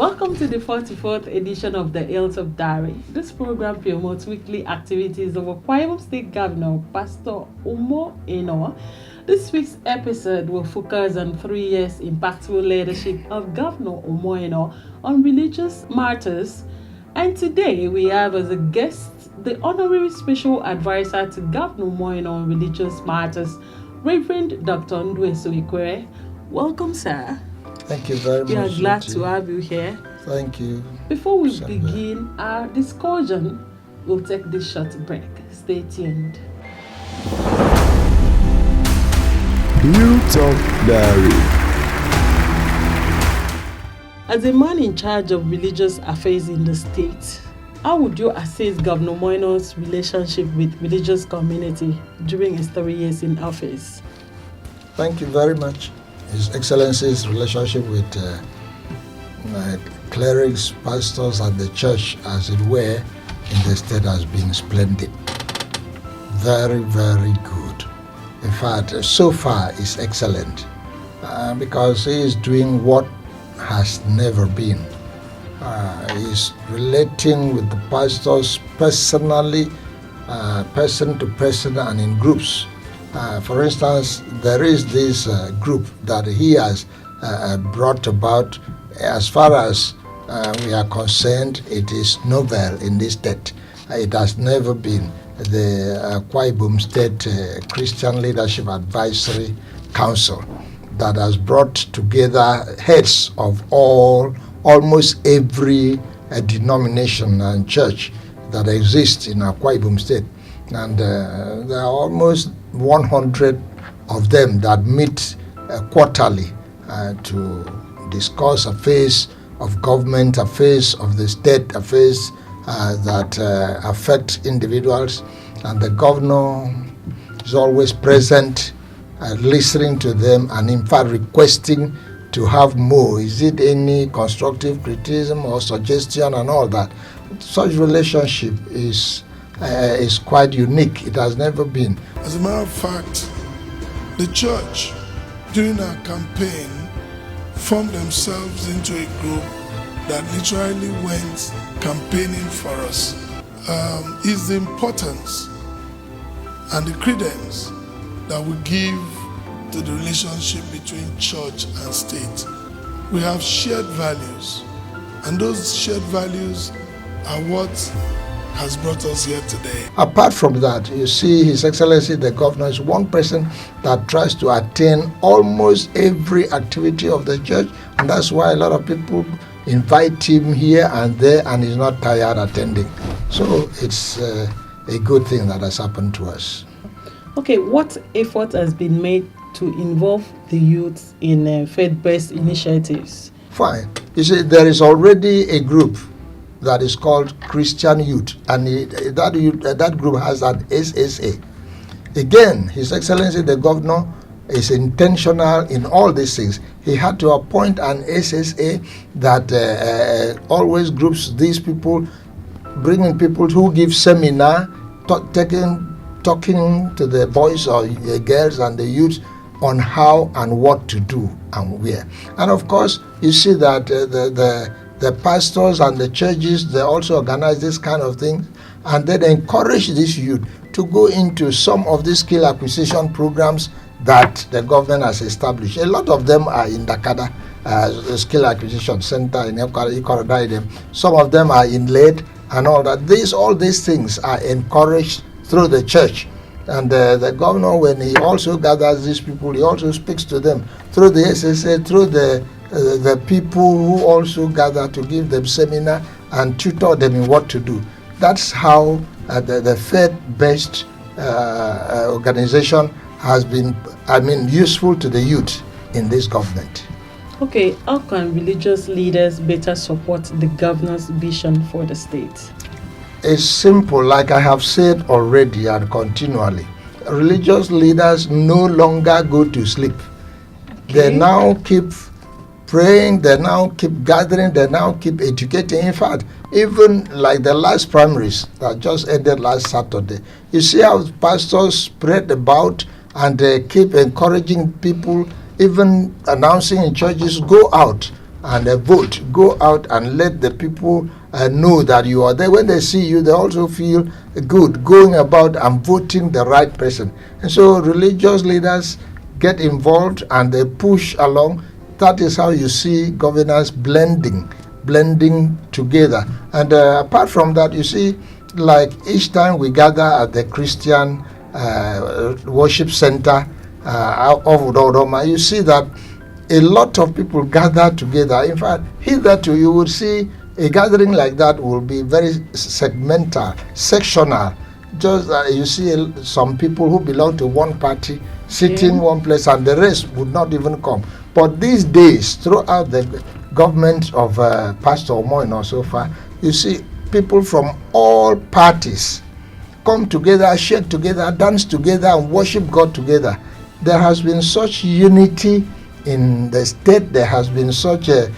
Welcome to the 44th edition of the Hilltop Diary. This program promotes weekly activities of Ekwere State Governor Pastor Umo Eno. This week's episode will focus on 3 years impactful leadership of Governor Umo Eno on religious matters. And today we have as a guest the Honorary Special Advisor to Governor Umo Eno on religious matters, Reverend Dr. Ekwere. Welcome, sir. Thank you very much. We are glad to have you here. Thank you. Before we begin our discussion, we'll take this short break. Stay tuned. Hilltop Diary. As a man in charge of religious affairs in the state, how would you assess Governor Umo Eno's relationship with religious community during his 3 years in office? Thank you very much. His Excellency's relationship with clerics, pastors, and the church, as it were, in the state has been splendid. Very, very good. In fact, so far is excellent because he is doing what has never been. He's relating with the pastors personally, person to person, and in groups. For instance, there is this group that he has brought about. As far as we are concerned, it is novel in this state. It has never been. The Ekwere State Christian Leadership Advisory Council that has brought together heads of almost every denomination and church that exists in Ekwere State. And there are almost 100 of them that meet quarterly to discuss affairs of government, affairs of the state, affairs that affect individuals. And the governor is always present, listening to them, and in fact requesting to have more. Is it any constructive criticism or suggestion and all that? Such relationship is quite unique. It has never been. As a matter of fact, the church, during our campaign, formed themselves into a group that literally went campaigning for us. Is the importance and the credence that we give to the relationship between church and state. We have shared values, and those shared values are what has brought us here today. Apart from that, you see, His Excellency the Governor is one person that tries to attend almost every activity of the church, and that's why a lot of people invite him here and there, and he's not tired attending. So it's a good thing that has happened to us. Okay, what effort has been made to involve the youth in faith-based initiatives? Fine. You see, there is already a group that is called Christian Youth, and that group has an SSA. Again, His Excellency the Governor is intentional in all these things. He had to appoint an SSA that always groups these people, bringing people who give seminar, talking to the boys or girls and the youth on how and what to do and where. And of course, you see that the pastors and the churches, they also organize this kind of thing, and then encourage this youth to go into some of these skill acquisition programs that the government has established. A lot of them are in Dakada, the Skill Acquisition Center in Ekwere. Some of them are in Lade and all that. All these things are encouraged through the church. And the governor, when he also gathers these people, he also speaks to them through the SSA, through the people who also gather to give them seminar and tutor them in what to do. That's how the faith-based organization has been, useful to the youth in this government. Okay, how can religious leaders better support the governor's vision for the state? It's simple, like I have said already and continually. Religious leaders no longer go to sleep. Okay. They now keep praying, they now keep gathering, they now keep educating. In fact, even like the last primaries that just ended last Saturday, you see how pastors spread about and they keep encouraging people, even announcing in churches, go out and vote. Go out and let the people know that you are there. When they see you, they also feel good going about and voting the right person. And so religious leaders get involved and they push along. That is how you see governance blending together. And apart from that, you see, like each time we gather at the Christian worship center of Udodoma, you see that a lot of people gather together. In fact, hitherto you would see a gathering like that will be very segmental, sectional. Just you see some people who belong to one party sitting one place and the rest would not even come. But these days, throughout the government of Pastor Omoino so far, you see people from all parties come together, share together, dance together, and worship God together. There has been such unity in the state. There has been such a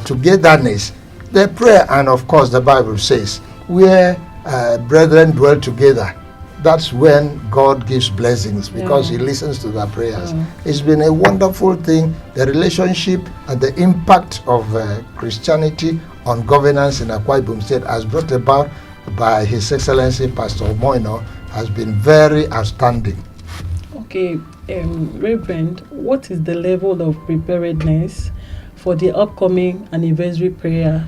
togetherness. The prayer, and of course the Bible says, where brethren dwell together, that's when God gives blessings, because He listens to their prayers. It's been a wonderful thing. The relationship and the impact of Christianity on governance in Akwa Ibom State, as brought about by His Excellency Pastor Omoino, has been very outstanding. Okay, Reverend, what is the level of preparedness for the upcoming anniversary prayer?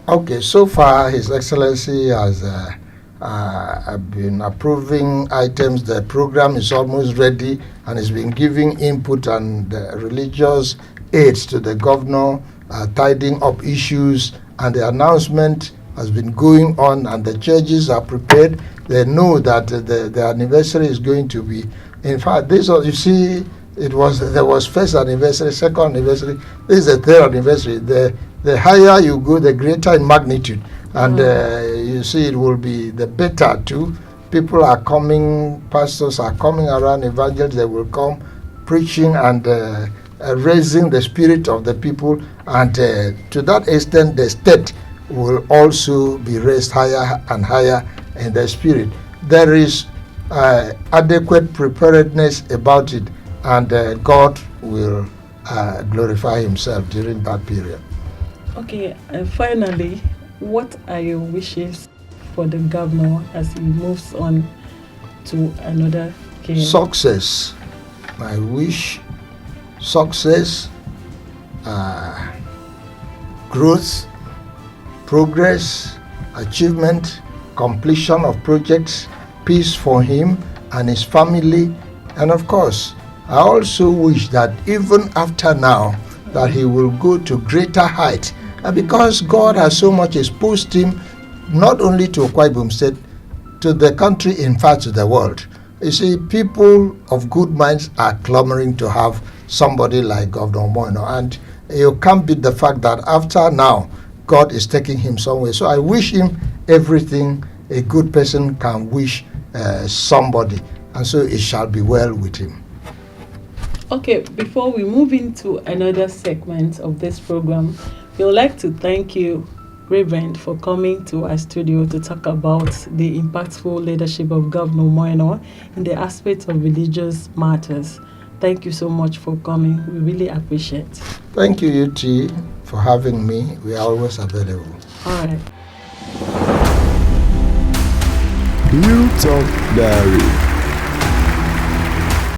Okay, so far His Excellency has been approving items. The program is almost ready and has been giving input and religious aids to the governor, tidying up issues, and the announcement has been going on, and the churches are prepared. They know that the anniversary is going to be, in fact, this, you see, there was first anniversary, second anniversary, this is the third anniversary. The higher you go, the greater in magnitude. And you see, it will be the better too. People are coming, pastors are coming around, evangelists, they will come preaching and raising the spirit of the people. And to that extent, the state will also be raised higher and higher in the spirit. There is adequate preparedness about it, and God will glorify Himself during that period. Okay, and finally, what are your wishes for the governor as he moves on to another care? Success. I wish success, growth, progress, achievement, completion of projects, peace for him and his family. And of course, I also wish that even after now, that he will go to greater height. And because God has so much exposed him, not only to Akwa Ibom State, to the country, in fact to the world. You see, people of good minds are clamoring to have somebody like Governor Omoino, and you can't beat the fact that after now, God is taking him somewhere. So I wish him everything a good person can wish somebody, and so it shall be well with him. Okay, before we move into another segment of this program, we would like to thank you, Reverend, for coming to our studio to talk about the impactful leadership of Governor Omoino in the aspect of religious matters. Thank you so much for coming. We really appreciate it. Thank you, UT, for having me. We are always available. All right. Hilltop Diary.